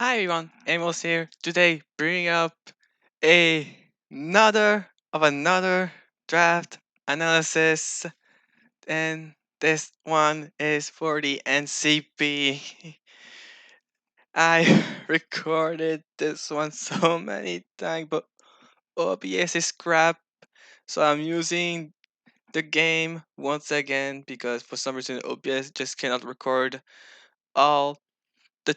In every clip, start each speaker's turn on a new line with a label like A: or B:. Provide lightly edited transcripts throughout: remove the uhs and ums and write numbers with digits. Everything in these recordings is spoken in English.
A: Hi everyone, Amos here. Today, bringing up a another draft analysis, and this one is for the NCP. I recorded this one so many times, but OBS is crap, so I'm using the game once again because for some reason OBS just cannot record all the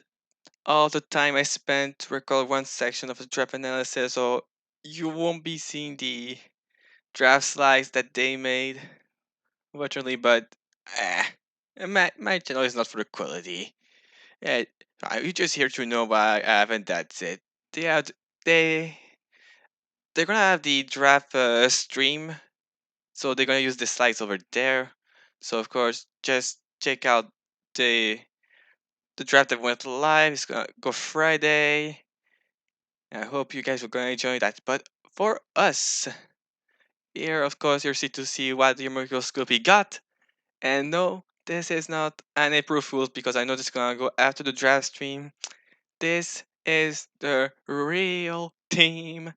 A: all the time I spent to record one section of the draft analysis, so you won't be seeing the draft slides that they made, unfortunately. But eh, my channel is not for the quality. Yeah, you just here to know what I have, and that's it. They have, they they're gonna have the draft stream, so they're gonna use the slides over there. So of course, just check out the the draft that went live. It's gonna go Friday. I hope you guys are gonna enjoy that. But for us, here, of course, you're see to see what the microscopy got. And no, this is not an April Fool's because I know this is gonna go after the draft stream. This is the real team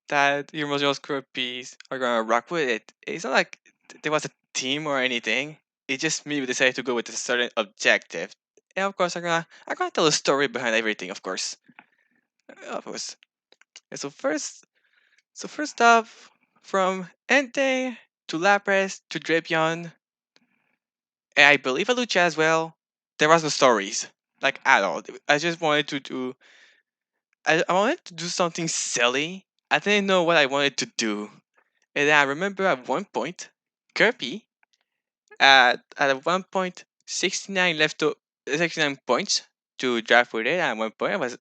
A: that your Kurpies are gonna rock with it. It's not like there was a team or anything. It's just me who decided to go with a certain objective. And of course, I'm gonna tell a story behind everything. Of course. And so first off, from Entei to Lapras to Drapion, and I believe Alucha as well, there was no stories. Like at all. I just wanted to do I wanted to do something silly. I didn't know what I wanted to do. And then I remember at one point, Kirby at one point 69 left to 69 points to draft with it. At one point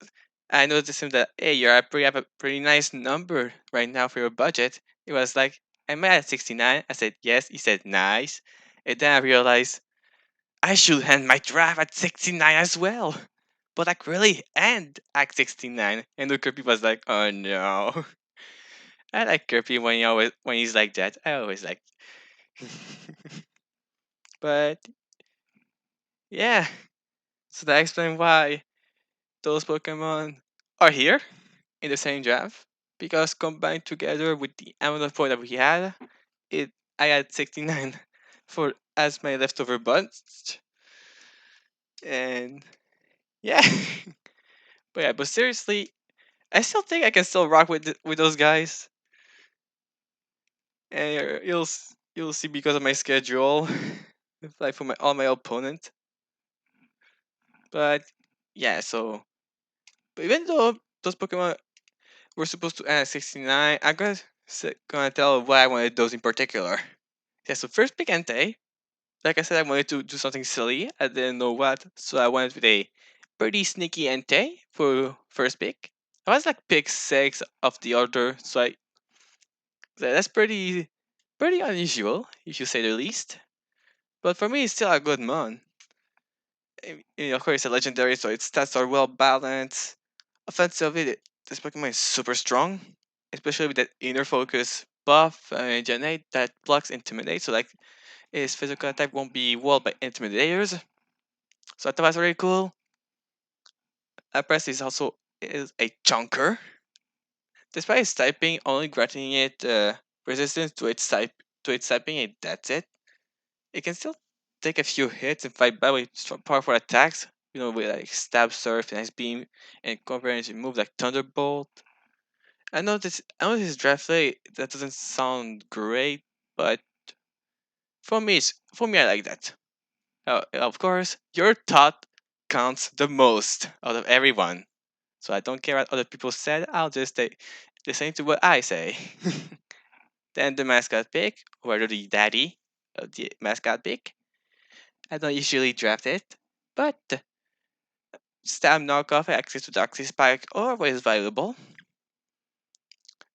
A: I noticed him that hey, have a pretty nice number right now for your budget. It was like am I at 69? I said yes. He said nice. And then I realized I should end my draft at 69 as well. But like really end at 69. And the Kirby was like, oh no. I like Kirby when he's like that. I always like but yeah. So that explains why those Pokemon are here in the same draft. Because combined together with the amount of points that we had, it I had 69 for as my leftover bunch. And yeah. But seriously, I still think I can still rock with those guys. And you'll see because of my schedule, like for my all my opponent. But yeah, but even though those Pokemon were supposed to end at 69, gonna tell why I wanted those in particular. Yeah, so first pick Entei. Like I said, I wanted to do something silly. I didn't know what, so I went with a pretty sneaky Entei for first pick. I was like pick 6 of the order, that's pretty unusual, if you say the least. But for me, it's still a good mon. Of course, it's a legendary, so its stats are well balanced. Offensively, this Pokemon is super strong, especially with that inner focus buff and Janet that blocks Intimidate, so like his physical attack won't be walled by Intimidators. So I thought that's very cool. Press is a chunker. Despite its typing only granting it resistance to its typing, that's it. It can still take a few hits and fight back with strong, powerful attacks. You know, with like stab, surf, and ice beam, and comprehensive move like thunderbolt. I know this is draft day. That doesn't sound great, but for me, I like that. Of course, your thought counts the most out of everyone. So I don't care what other people said. I'll just stay listening to what I say. Then the mascot pick, or the daddy of the mascot pick. I don't usually draft it, but stab knockoff access to Dark Spike always valuable.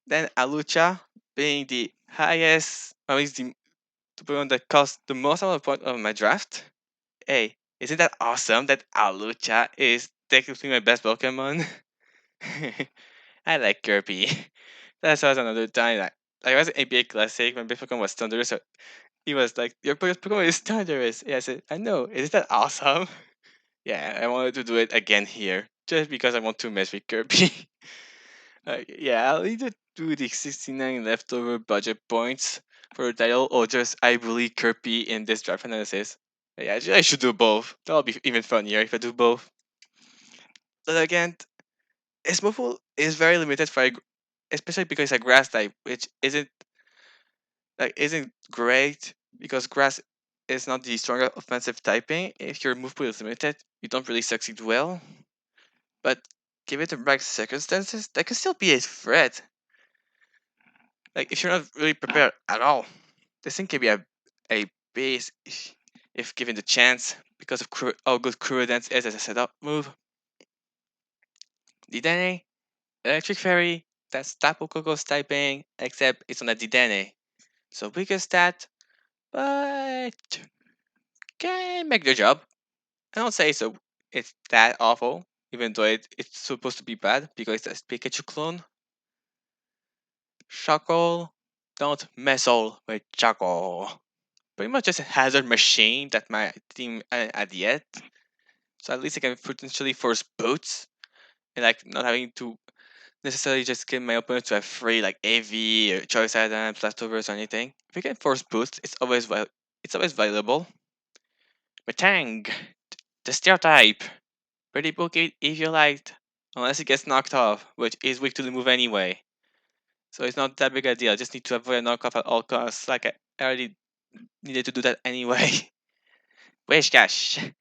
A: Then Alucha being the highest, or at least the one that cost the most amount of points of my draft. Hey, isn't that awesome that Alucha is technically my best Pokemon? I like Kirby. That was another time that I was an ABA Classic when best Pokemon was Thunderous. So he was like, "Your best Pokemon is Thunderous." Yeah, I said, "I know. Isn't that awesome?" Yeah, I wanted to do it again here just because I want to mess with Kirby. Yeah, I'll either do the 69 leftover budget points for the title or just I bully Kirby in this draft analysis. Yeah, I should do both. That'll be even funnier if I do both. But again, its movable is very limited for especially because it's a grass type, which isn't great because grass is not the stronger offensive typing. If your move pool is limited, you don't really succeed well. But given the right circumstances, that could still be a threat. Like if you're not really prepared at all, this thing can be a base if given the chance because of how good Cruadance is as a setup move. Didane, Electric Fairy, that's Tapu Koko's typing, except it's on a Didane. So weaker stat, but can make the job. I don't say so. It's that awful, even though it's supposed to be bad because it's a Pikachu clone. Shuckle, don't mess all with Chuckle. Pretty much just a hazard machine that my team at yet. So at least I can potentially force boots and like not having to necessarily just get my opponent to have free like AV or choice items, leftovers or anything. If you can force boots, it's always valuable. Metang, the stereotype. Pretty bulky if you liked, unless it gets knocked off, which is weak to the move anyway. So it's not that big a deal. I just need to avoid a knockoff at all costs. Like I already needed to do that anyway. Wishcash.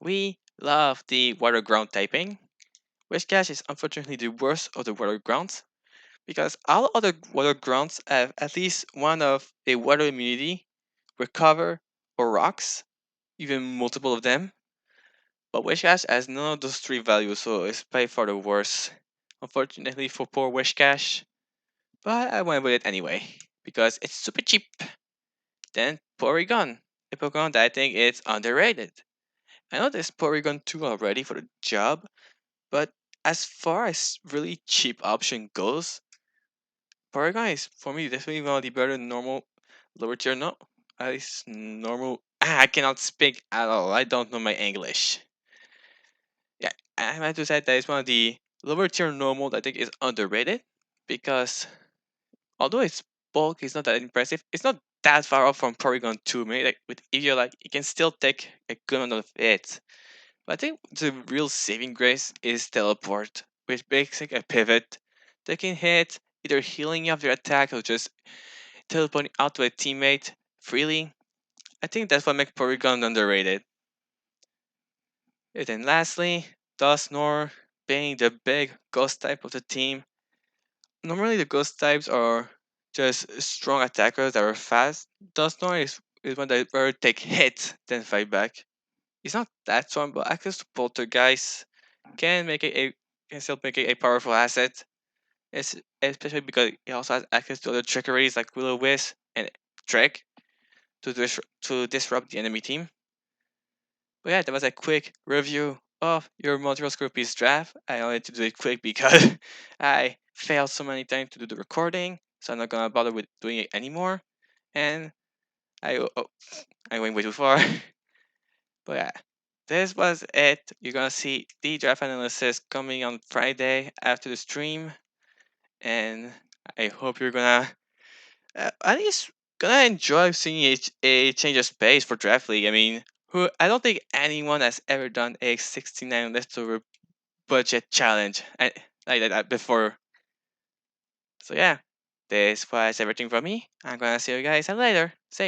A: We love the water ground typing. Wishcash is unfortunately the worst of the water grounds because all other water grounds have at least one of a water immunity, recover, or rocks, even multiple of them. But Wishcash has none of those three values, so it's by far the worst. Unfortunately for poor Wishcash, but I went with it anyway because it's super cheap. Then Porygon, a Pokemon that I think is underrated. I know there's Porygon 2 already for the job, but as far as really cheap option goes, Porygon is for me definitely one of the better normal lower tier no at least normal I cannot speak at all. I don't know my English. Yeah, I have to say that it's one of the lower tier normal that I think is underrated because although its bulk is not that impressive, it's not that far off from Porygon 2. Maybe like with Eevee, like it can still take a good amount of it. But I think the real saving grace is teleport, which makes like a pivot that can hit, either healing you after attack or just teleporting out to a teammate freely. I think that's what makes Porygon underrated. And then lastly, Dusknoir being the big ghost type of the team. Normally the ghost types are just strong attackers that are fast. Dusknoir is one that rather take hit than fight back. It's not that strong, but access to Poltergeist can make it can still make it a powerful asset. It's, especially because it also has access to other trickeries like Will O Wisp and Drake to disrupt the enemy team. But yeah, that was a quick review of your Montreal Scorpions draft. I wanted to do it quick because I failed so many times to do the recording, so I'm not gonna bother with doing it anymore. And I went way too far. But yeah, this was it. You're gonna see the draft analysis coming on Friday after the stream, and I hope you're gonna at least gonna enjoy seeing a change of pace for draft league. I mean, who I don't think anyone has ever done a 69 leftover budget challenge like that before. So yeah, this was everything from me. I'm gonna see you guys later. See ya.